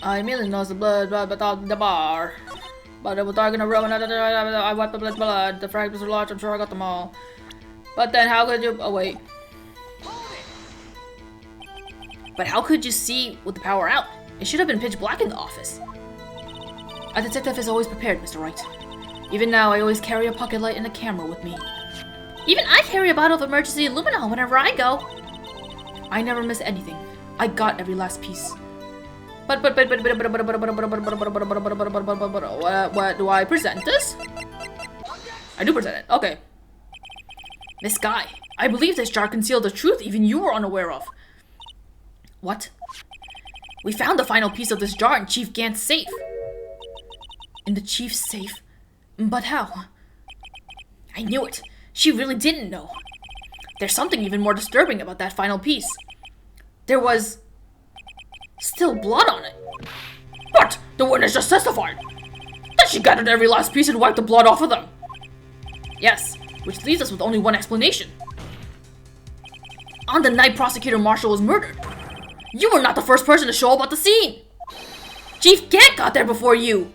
I immediately noticed the blood the bar. But it was dark in the room and I wiped the blood. The fragments were large, I'm sure I got them all. But then how could you... Oh, wait. But how could you see with the power out? It should have been pitch black in the office. A detective is always prepared, Mr. Wright. Even now, I always carry a pocket light and a camera with me. Even I carry a bottle of emergency luminol whenever I go. I never miss anything. I got every last piece. But, what, do I present this? I do present it, okay. Miss Guy, I believe this jar concealed the truth even you were unaware of. What? We found the final piece of this jar in Chief Gant's safe. In the chief's safe? But how? I knew it. She really didn't know. There's something even more disturbing about that final piece. There was... still blood on it. But the witness just testified that she gathered every last piece and wiped the blood off of them. Yes, which leaves us with only one explanation. On the night Prosecutor Marshall was murdered, you were not the first person to show up at the scene. Chief Gant got there before you.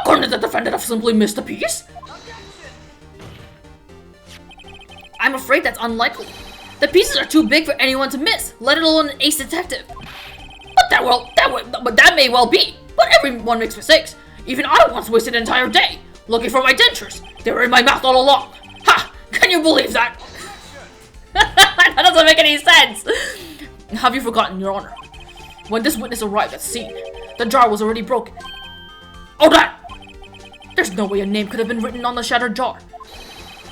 Couldn't the defendant have simply missed a piece? I'm afraid that's unlikely. The pieces are too big for anyone to miss, let alone an ace detective. But that may well be. But everyone makes mistakes. Even I once wasted an entire day looking for my dentures. They were in my mouth all along. Ha! Can you believe that? That doesn't make any sense. Have you forgotten, Your Honor? When this witness arrived at the scene, the jar was already broken. Oh, that! There's no way a name could have been written on the shattered jar.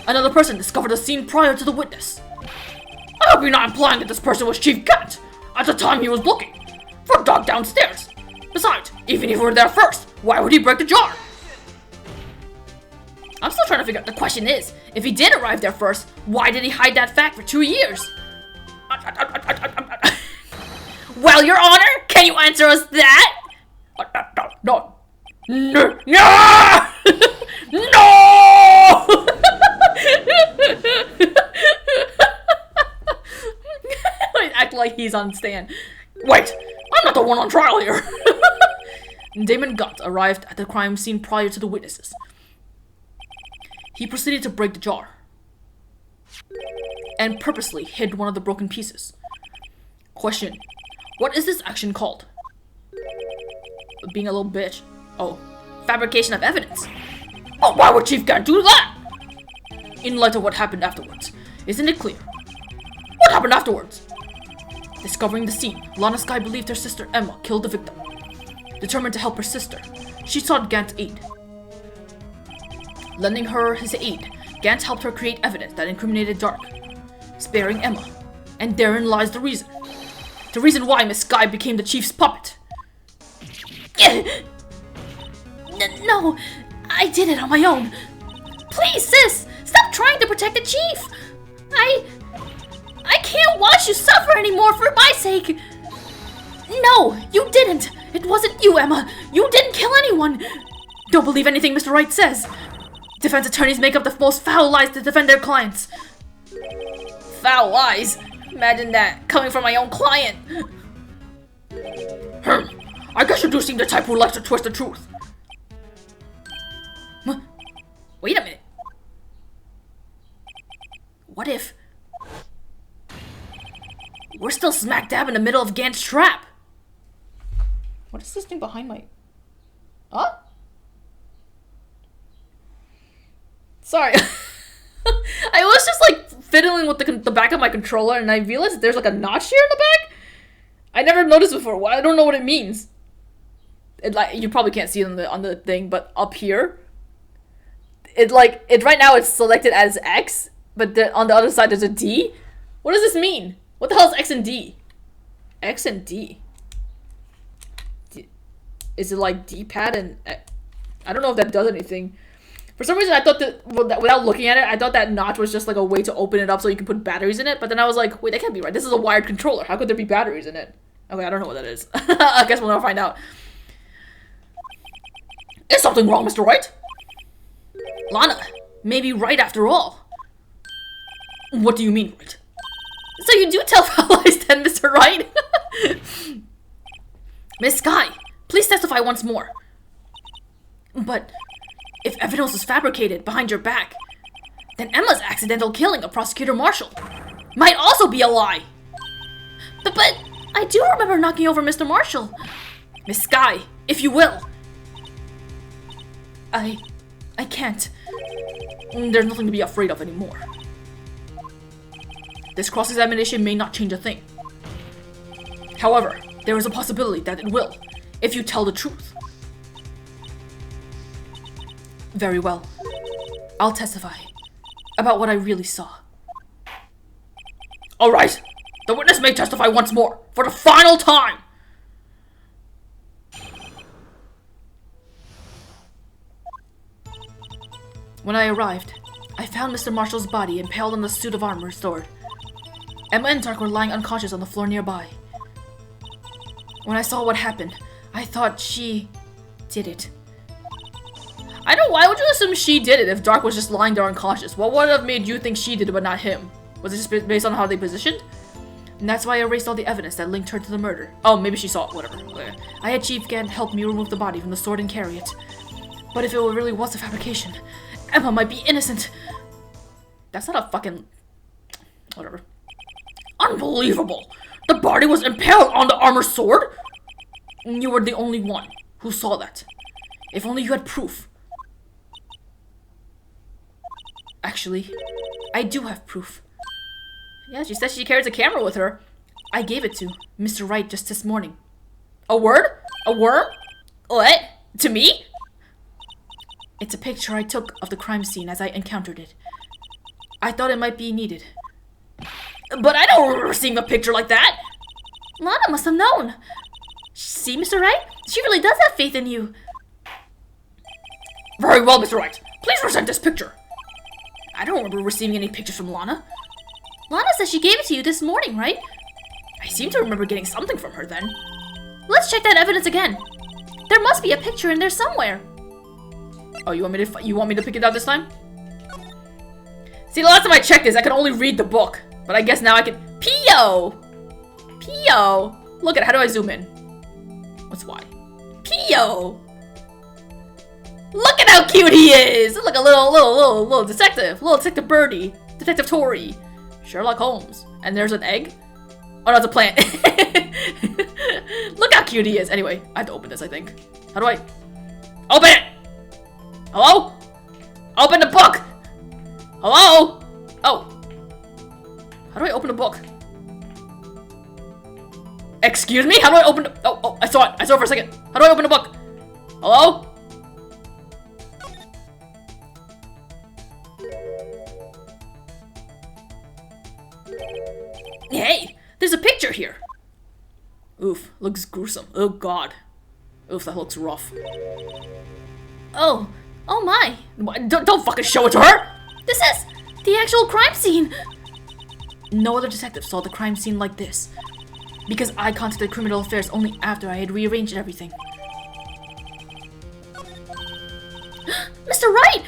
Another person discovered the scene prior to the witness. I hope you're not implying that this person was Chief Gant at the time he was looking for a dog downstairs. Besides, even if he were there first, why would he break the jar? I'm still trying to figure out. The question is, if he did arrive there first, why did he hide that fact for 2 years? Well, Your Honor, can you answer us that? No. No! No! No! Act like he's on stand. Wait, I'm not the one on trial here. Damon Gant arrived at the crime scene prior to the witnesses. He proceeded to break the jar and purposely hid one of the broken pieces. Question: what is this action called? Being a little bitch. Oh, fabrication of evidence. Oh, why would Chief Gant do that? In light of what happened afterwards, isn't it clear? What happened afterwards? Discovering the scene, Lana Skye believed her sister Emma killed the victim. Determined to help her sister, she sought Gant's aid. Lending her his aid, Gant helped her create evidence that incriminated Dark, sparing Emma. And therein lies the reason. The reason why Miss Skye became the Chief's puppet. No, I did it on my own. Please, sis, stop trying to protect the Chief. I can't watch you suffer anymore for my sake. No, you didn't. It wasn't you, Emma. You didn't kill anyone. Don't believe anything Mr. Wright says. Defense attorneys make up the most foul lies to defend their clients. Foul lies? Imagine that, coming from my own client. I guess you do seem the type who likes to twist the truth. Wait a minute. What if... we're still smack dab in the middle of Gant's trap? What is this thing behind my... Huh? Sorry. I was just like fiddling with the back of my controller and I realized there's like a notch here in the back. I never noticed before. I don't know what it means. It like you probably can't see it on the thing, but up here, it right now it's selected as X, but on the other side there's a D. What does this mean? What the hell is X and D? X and D. Is it like D-pad and... I don't know if that does anything. For some reason, I thought that, without looking at it, I thought that notch was just like a way to open it up so you can put batteries in it. But then I was like, wait, that can't be right. This is a wired controller. How could there be batteries in it? Okay, I don't know what that is. I guess we'll never find out. Is something wrong, Mr. Wright? Lana, maybe right after all. What do you mean, right? So you do tell lies then, Mr. Wright? Miss Sky, please testify once more. But if evidence was fabricated behind your back, then Emma's accidental killing of Prosecutor Marshall might also be a lie. But I do remember knocking over Mr. Marshall. Miss Sky, if you will. I can't. There's nothing to be afraid of anymore. This cross-examination may not change a thing. However, there is a possibility that it will, if you tell the truth. Very well. I'll testify about what I really saw. Alright, the witness may testify once more, for the final time! When I arrived, I found Mr. Marshall's body impaled on the suit of armor stored. Emma and Dark were lying unconscious on the floor nearby. When I saw what happened, I thought she did it. I know, why would you assume she did it if Dark was just lying there unconscious? What would have made you think she did it but not him? Was it just based on how they positioned? And that's why I erased all the evidence that linked her to the murder. Oh, maybe she saw it, whatever. I had Chief Gant help me remove the body from the sword and carry it. But if it really was a fabrication, Emma might be innocent. That's not a fucking... whatever. Unbelievable! The body was impaled on the armor sword? You were the only one who saw that. If only you had proof. Actually, I do have proof. Yeah, she said she carries a camera with her. I gave it to Mr. Wright just this morning. A word? A worm? What? To me? It's a picture I took of the crime scene as I encountered it. I thought it might be needed. But I don't remember seeing a picture like that! Lana must have known. See, Mr. Wright? She really does have faith in you. Very well, Mr. Wright. Please present this picture. I don't remember receiving any pictures from Lana. Lana says she gave it to you this morning, right? I seem to remember getting something from her then. Let's check that evidence again. There must be a picture in there somewhere. Oh, you want me to pick it out this time? See, the last time I checked this, I could only read the book. But I guess now I can... Pio! Pio! Look at it. How do I zoom in? What's Y? Pio! Look at how cute he is! Look, a little detective. Little Detective Birdie. Detective Tori. Sherlock Holmes. And there's an egg? Oh, no, it's a plant. Look how cute he is. Anyway, I have to open this, I think. How do I... Open it! Hello? Open the book! Hello? Oh. How do I open a book? Excuse me? How do I open the... Oh, I saw it. I saw it for a second. How do I open a book? Hello? Hey, there's a picture here. Oof, looks gruesome. Oh god. Oof, that looks rough. Oh my. Don't fucking show it to her! This is the actual crime scene! No other detective saw the crime scene like this, because I contacted Criminal Affairs only after I had rearranged everything. Mr. Wright!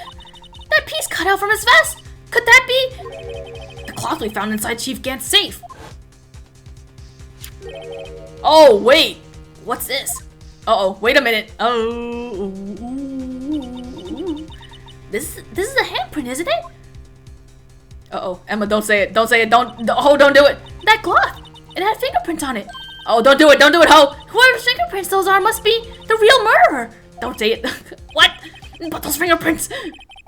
That piece cut out from his vest! Could that be... the cloth we found inside Chief Gant's safe? Oh, wait! What's this? Uh-oh, wait a minute. Oh... This is a handprint, isn't it? Uh-oh, Emma, don't say it. Don't say it. Don't do it. That cloth, it had fingerprints on it. Oh, don't do it, ho. Whoever's fingerprints those are must be the real murderer. Don't say it. What? But those fingerprints,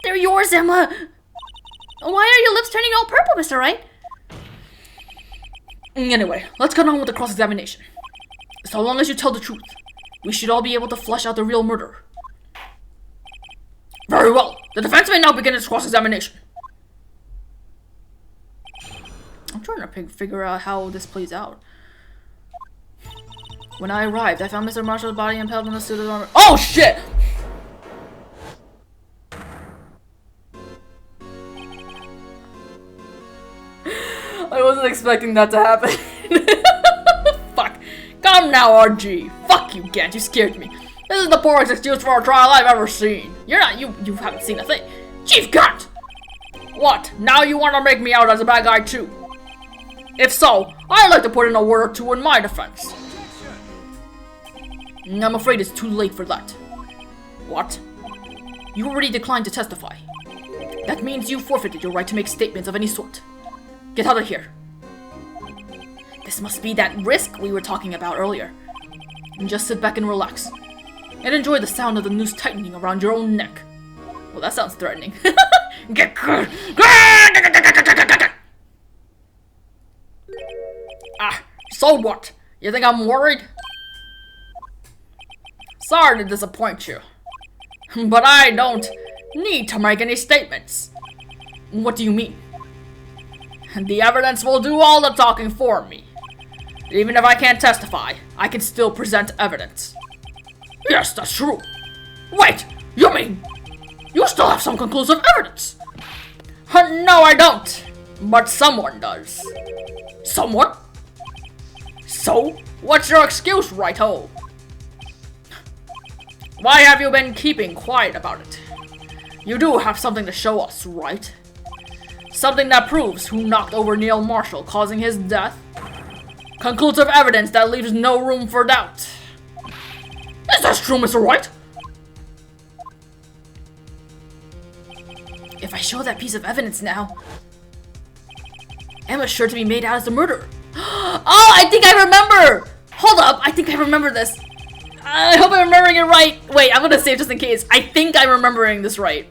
they're yours, Emma. Why are your lips turning all purple, Mr. Wright? Anyway, let's get on with the cross-examination. So long as you tell the truth, we should all be able to flush out the real murderer. Very well. The defense may now begin its cross-examination. I'm trying to figure out how this plays out. When I arrived, I found Mr. Marshall's body impaled on the suit of armor. Oh shit! I wasn't expecting that to happen. Fuck. Come now, RG. Fuck you, Gant. You scared me. This is the poorest excuse for a trial I've ever seen. You haven't seen a thing. Chief Gant! What? Now you want to make me out as a bad guy too? If so, I'd like to put in a word or two in my defense. I'm afraid it's too late for that. What? You already declined to testify. That means you forfeited your right to make statements of any sort. Get out of here. This must be that risk we were talking about earlier. And just sit back and relax. And enjoy the sound of the noose tightening around your own neck. Well, that sounds threatening. So what? You think I'm worried? Sorry to disappoint you. But I don't need to make any statements. What do you mean? The evidence will do all the talking for me. Even if I can't testify, I can still present evidence. Yes, that's true. Wait, you mean you still have some conclusive evidence? No, I don't. But someone does. Someone? So, what's your excuse, right-ho? Why have you been keeping quiet about it? You do have something to show us, right? Something that proves who knocked over Neil Marshall, causing his death? Conclusive evidence that leaves no room for doubt. Is that true, Mr. White? If I show that piece of evidence now, Emma's sure to be made out as the murderer. Oh, I think I remember! Hold up, I think I remember this. I hope I'm remembering it right. Wait, I'm gonna save just in case. I think I'm remembering this right.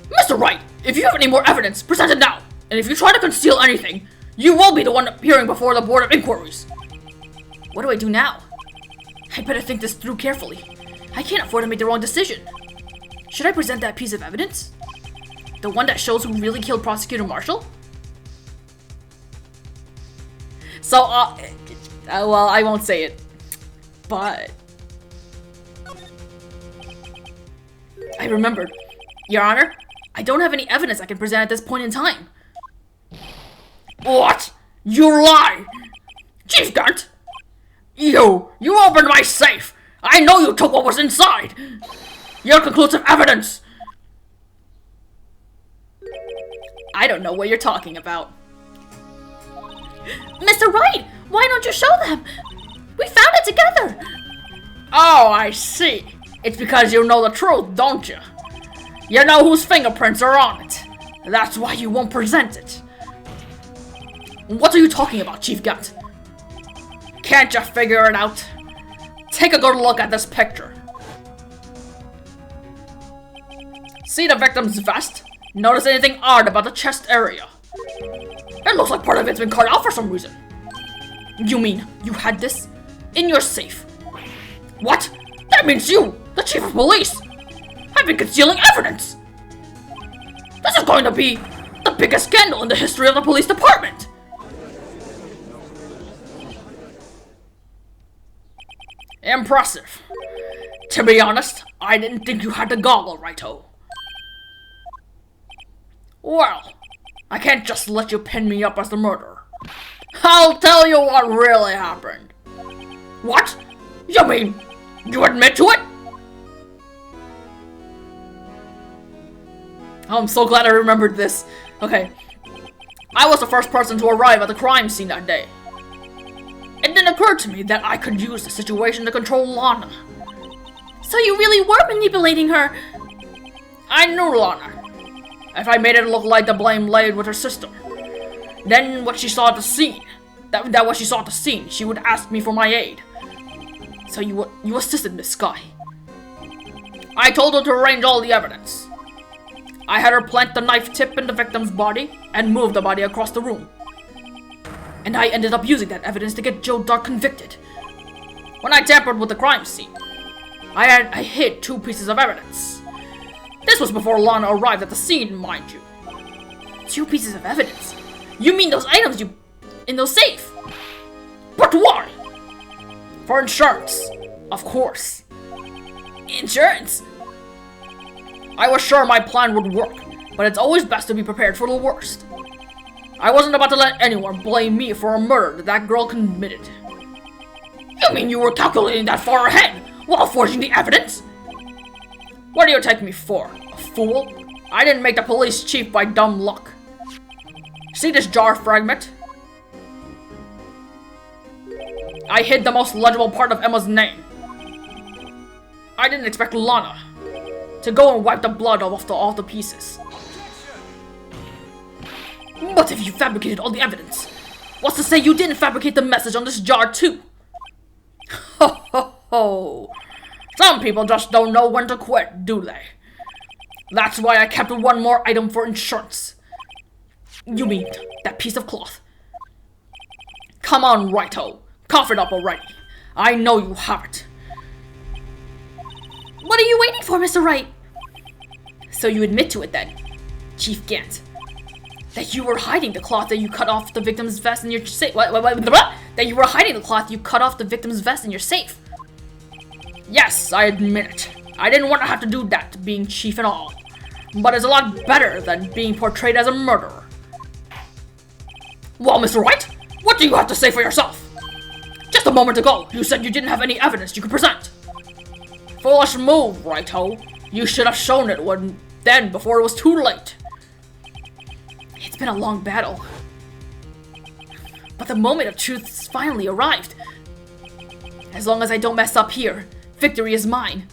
Mr. Wright, if you have any more evidence, present it now. And if you try to conceal anything, you will be the one appearing before the Board of Inquiries. What do I do now? I better think this through carefully. I can't afford to make the wrong decision. Should I present that piece of evidence? The one that shows who really killed Prosecutor Marshall? So, well, I won't say it. But I remembered. Your Honor, I don't have any evidence I can present at this point in time. What? You lie! Chief Gant! You opened my safe! I know you took what was inside! Your conclusive evidence! I don't know what you're talking about. Mr. Wright, why don't you show them? We found it together! Oh, I see. It's because you know the truth, don't you? You know whose fingerprints are on it. That's why you won't present it. What are you talking about, Chief Gant? Can't you figure it out? Take a good look at this picture. See the victim's vest? Notice anything odd about the chest area? It looks like part of it's been cut out for some reason. You mean you had this in your safe? What? That means you, the chief of police, have been concealing evidence. This is going to be the biggest scandal in the history of the police department. Impressive. To be honest, I didn't think you had the goggle, right-o. Well, I can't just let you pin me up as the murderer. I'll tell you what really happened. What? You mean you admit to it? Oh, I'm so glad I remembered this. Okay. I was the first person to arrive at the crime scene that day. It then occurred to me that I could use the situation to control Lana. So you really were manipulating her? I knew Lana. If I made it look like the blame laid with her sister, then what she saw at the scene, that what she saw at the scene, she would ask me for my aid. So you assisted Miss Sky. I told her to arrange all the evidence. I had her plant the knife tip in the victim's body and move the body across the room. And I ended up using that evidence to get Joe Dark convicted. When I tampered with the crime scene, I hid 2 pieces of evidence. This was before Lana arrived at the scene, mind you. 2 pieces of evidence? You mean those items you in those safe? But why? For insurance, of course. Insurance? I was sure my plan would work, but it's always best to be prepared for the worst. I wasn't about to let anyone blame me for a murder that girl committed. You mean you were calculating that far ahead while forging the evidence? What do you take me for? A fool? I didn't make the police chief by dumb luck. See this jar fragment? I hid the most legible part of Emma's name. I didn't expect Lana to go and wipe the blood off the pieces. But if you fabricated all the evidence, what's to say you didn't fabricate the message on this jar too? Ho ho ho! Some people just don't know when to quit, do they? That's why I kept one more item for insurance. You mean that piece of cloth? Come on, Raito. Cough it up already. I know you have it. What are you waiting for, Mr. Wright? So you admit to it then, Chief Gant, that you were hiding the cloth that you cut off the victim's vest in your safe. That you were hiding the cloth you cut off the victim's vest in your safe. Yes, I admit it. I didn't want to have to do that, being chief and all. But it's a lot better than being portrayed as a murderer. Well, Mr. Wright, what do you have to say for yourself? Just a moment ago, you said you didn't have any evidence you could present. Foolish move, Raito. You should have shown it before it was too late. It's been a long battle. But the moment of truth finally arrived. As long as I don't mess up here, victory is mine.